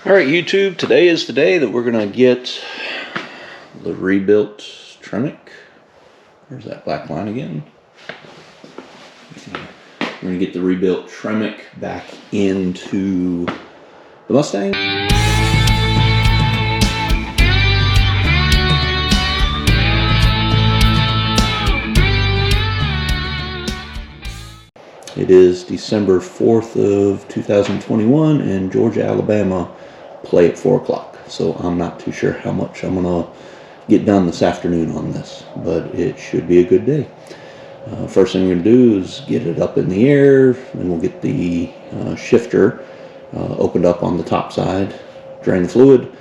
Alright YouTube, today is the day that we're going to get the rebuilt Tremec. There's that black line again. We're going to get the rebuilt Tremec back into the Mustang. It is December 4th of 2021 and Georgia, Alabama play at 4 o'clock. So I'm not too sure how much I'm going to get done this afternoon on this, but it should be a good day. First thing we're going to do is get it up in the air, and we'll get the shifter opened up on the top side, drain the fluid,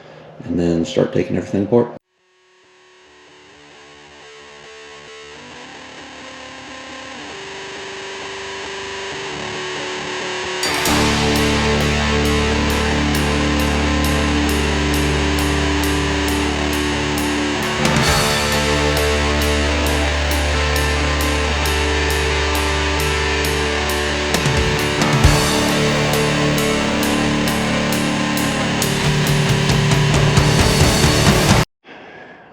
and then start taking everything apart.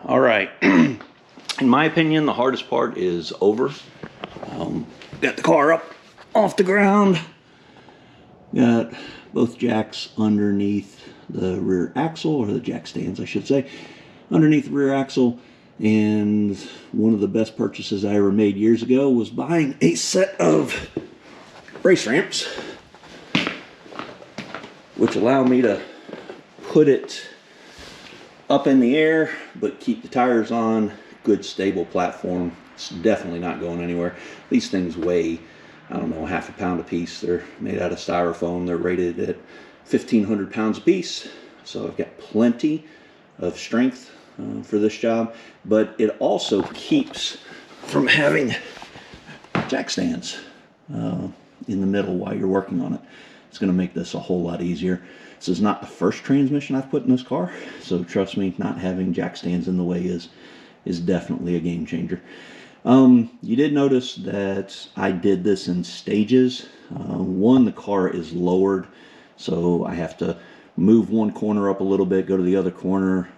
All right, in my opinion, the hardest part is over. Got the car up off the ground. Got both jacks underneath the rear axle, or the jack stands, I should say, underneath the rear axle. And one of the best purchases I ever made years ago was buying a set of race ramps, which allow me to put it up in the air, but keep the tires on. Good stable platform. It's definitely not going anywhere. These things weigh, I don't know, half a pound a piece. They're made out of styrofoam. They're rated at 1,500 pounds a piece. So I've got plenty of strength for this job, but it also keeps from having jack stands in the middle while you're working on it. It's going to make this a whole lot easier. This is not the first transmission I've put in this car, so trust me, not having jack stands in the way is definitely a game changer. You did notice that I did this in stages. One, the car is lowered, so I have to move one corner up a little bit, go to the other corner,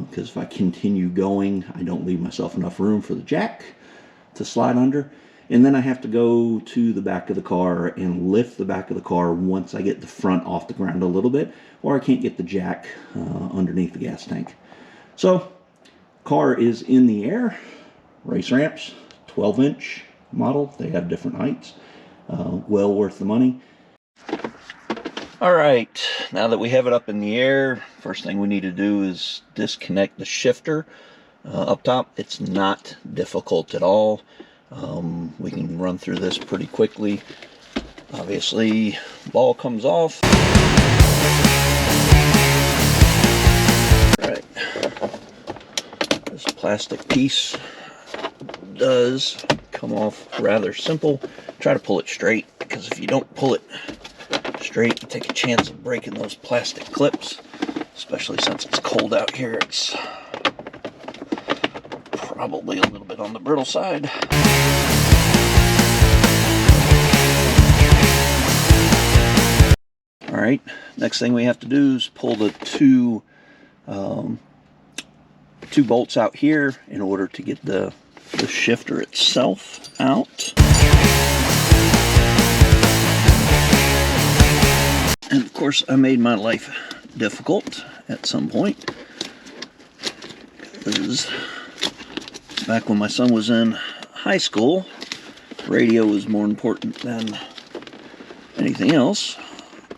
because if I continue going, I don't leave myself enough room for the jack to slide under. And then I have to go to the back of the car and lift the back of the car once I get the front off the ground a little bit, or I can't get the jack underneath the gas tank. So, car is in the air. Race ramps, 12-inch model. They have different heights. Well worth the money. Alright, now that we have it up in the air, first thing we need to do is disconnect the shifter up top. It's not difficult at all. We can run through this pretty quickly. Obviously, ball comes off. Right. This plastic piece does come off rather simple. Try to pull it straight, because if you don't pull it straight, you take a chance of breaking those plastic clips, especially since it's cold out here. It's probably a little bit on the brittle side. Alright, next thing we have to do is pull the two bolts out here in order to get the shifter itself out. And of course, I made my life difficult at some point, because back when my son was in high school, radio was more important than anything else.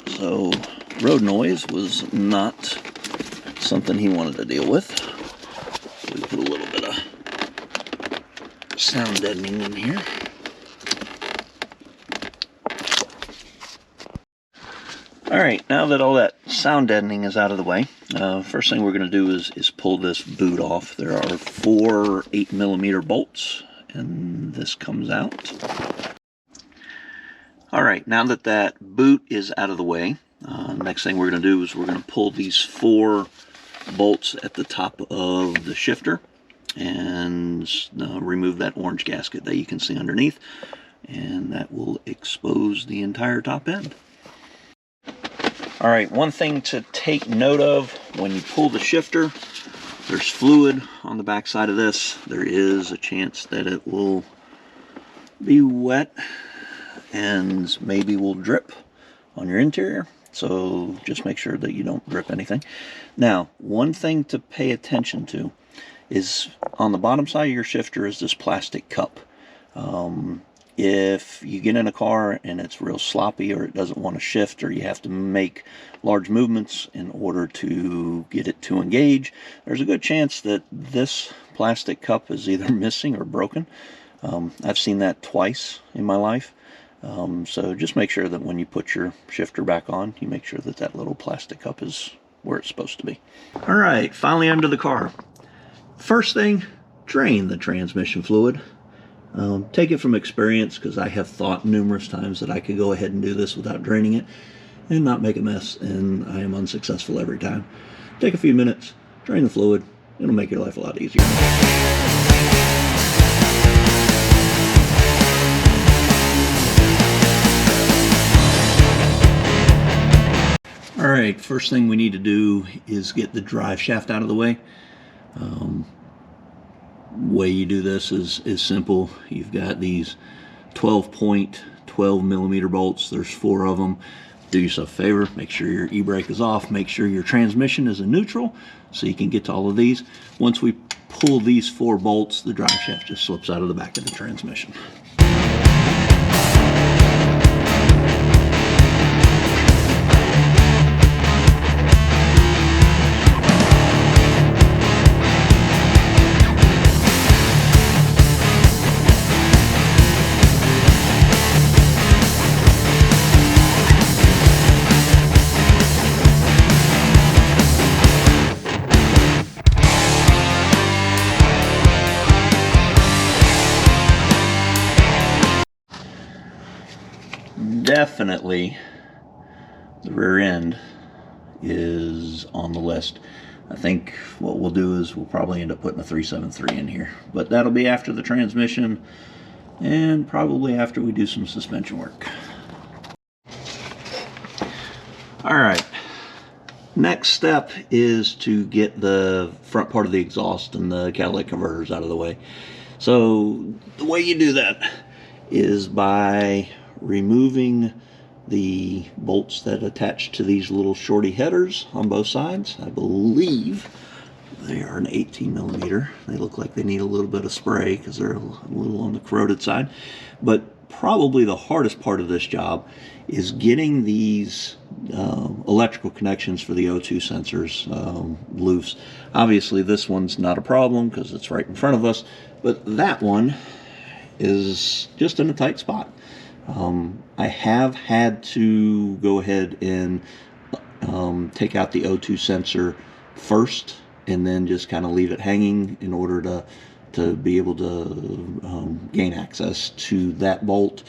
So road noise was not something he wanted to deal with. So we put a little bit of sound deadening in here. Alright, now that all that sound deadening is out of the way, first thing we're going to do is pull this boot off. There are 4 8mm bolts, and this comes out. Alright, now that that boot is out of the way, next thing we're going to do is we're going to pull these 4 bolts at the top of the shifter and remove that orange gasket that you can see underneath, and that will expose the entire top end. All right, one thing to take note of when you pull the shifter, there's fluid on the back side of this. There is a chance that it will be wet and maybe will drip on your interior. So just make sure that you don't drip anything. Now, one thing to pay attention to is on the bottom side of your shifter is this plastic cup. If you get in a car and it's real sloppy or it doesn't want to shift or you have to make large movements in order to get it to engage, there's a good chance that this plastic cup is either missing or broken. I've seen that twice in my life. So just make sure that when you put your shifter back on, you make sure that that little plastic cup is where it's supposed to be. All right, finally under the car. First thing, drain the transmission fluid. Take it from experience, because I have thought numerous times that I could go ahead and do this without draining it and not make a mess, and I am unsuccessful every time. Take a few minutes, drain the fluid. It'll make your life a lot easier. All right, first thing we need to do is get the drive shaft out of the way. Way you do this is simple. You've got these 12 millimeter bolts. There's 4 of them. Do yourself a favor, make sure your e-brake is off, make sure your transmission is in neutral so you can get to all of these. Once we pull these 4 bolts, the drive shaft just slips out of the back of the transmission. Definitely the rear end is on the list. I think what we'll do is we'll probably end up putting a 373 in here, but that'll be after the transmission and probably after we do some suspension work. All right, next step is to get the front part of the exhaust and the catalytic converters out of the way. So the way you do that is by removing the bolts that attach to these little shorty headers on both sides. I believe they are an 18 millimeter. They look like they need a little bit of spray because they're a little on the corroded side. But probably the hardest part of this job is getting these electrical connections for the O2 sensors loose. Obviously this one's not a problem because it's right in front of us, but that one is just in a tight spot. I have had to go ahead and take out the O2 sensor first and then just kind of leave it hanging in order to be able to gain access to that bolt.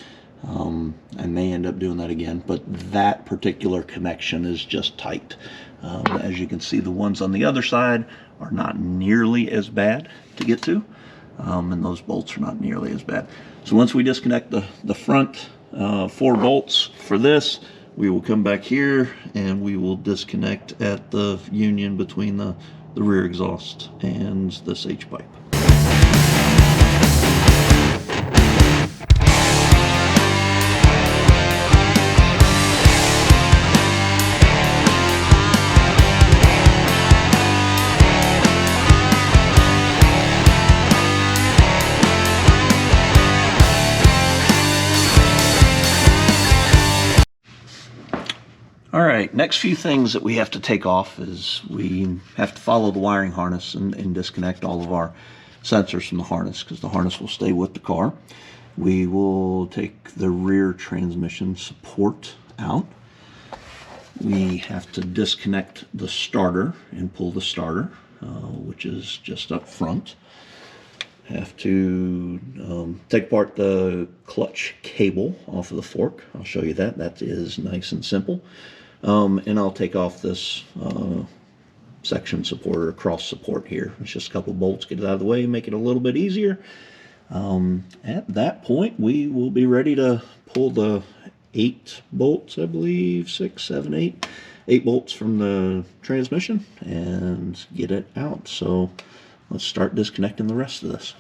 I may end up doing that again, but that particular connection is just tight. As you can see, the ones on the other side are not nearly as bad to get to. And those bolts are not nearly as bad. So once we disconnect the front 4 bolts for this, we will come back here and we will disconnect at the union between the rear exhaust and this H-pipe. All right, next few things that we have to take off is we have to follow the wiring harness and disconnect all of our sensors from the harness, because the harness will stay with the car. We will take the rear transmission support out. We have to disconnect the starter and pull the starter, which is just up front. Have to take apart the clutch cable off of the fork. I'll show you that. That is nice and simple. And I'll take off this section support or cross support here. It's just a couple bolts, get it out of the way, make it a little bit easier. At that point, we will be ready to pull the 8 bolts, I believe, 6, 7, 8, 8 bolts from the transmission and get it out. So let's start disconnecting the rest of this.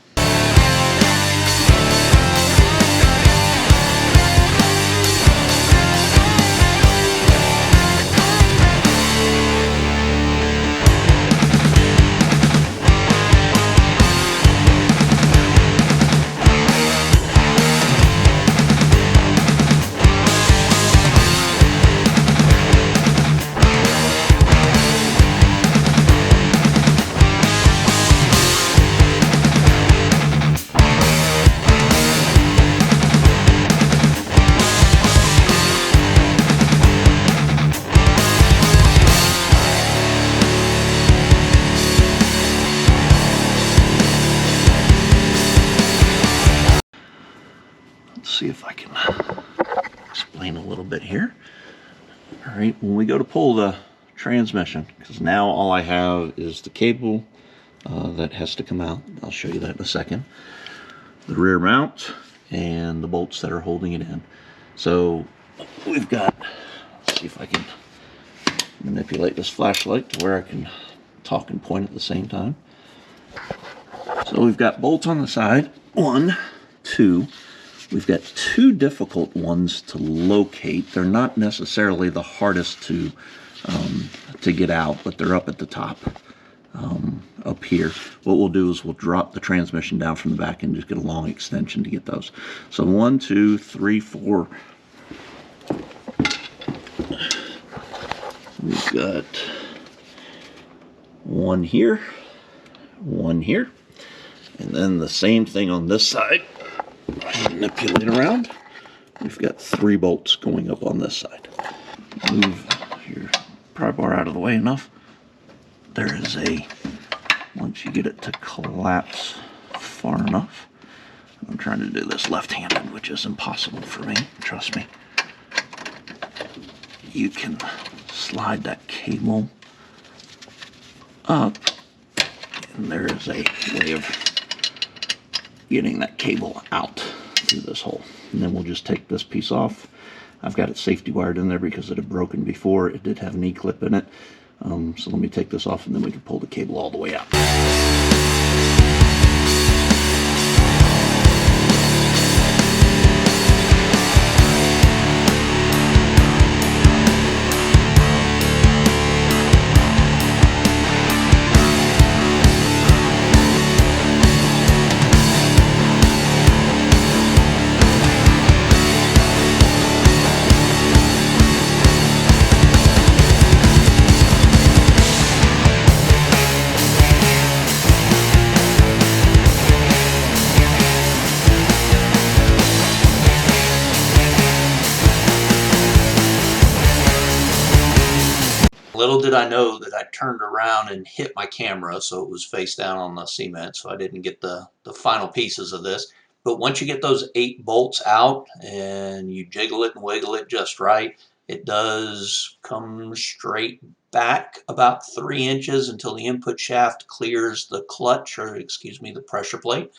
See if I can explain a little bit here. All right, when we go to pull the transmission, because now all I have is the cable that has to come out. I'll show you that in a second. The rear mount and the bolts that are holding it in. So we've got, let's see if I can manipulate this flashlight to where I can talk and point at the same time. So we've got bolts on the side, 1, 2. We've got 2 difficult ones to locate. They're not necessarily the hardest to get out, but they're up at the top, up here. What we'll do is we'll drop the transmission down from the back and just get a long extension to get those. So 1, 2, 3, 4. We've got 1 here, 1 here, and then the same thing on this side. Manipulate around. We've got 3 bolts going up on this side. Move your pry bar out of the way enough. There is a, once you get it to collapse far enough, I'm trying to do this left-handed, which is impossible for me, trust me. You can slide that cable up, and there is a way of getting that cable out through this hole. And then we'll just take this piece off. I've got it safety wired in there because it had broken before. It did have an E-clip in it. So let me take this off and then we can pull the cable all the way out. Little did I know that I turned around and hit my camera, so it was face down on the cement, so I didn't get the final pieces of this. But once you get those 8 bolts out and you jiggle it and wiggle it just right, it does come straight back about 3 inches until the input shaft clears the clutch, or excuse me, the pressure plate,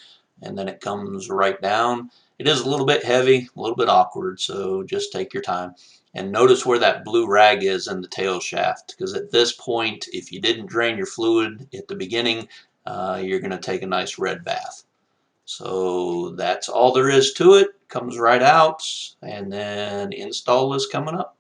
and then it comes right down. It is a little bit heavy, a little bit awkward, so just take your time. And notice where that blue rag is in the tail shaft, because at this point, if you didn't drain your fluid at the beginning, you're going to take a nice red bath. So that's all there is to it. Comes right out, and then install is coming up.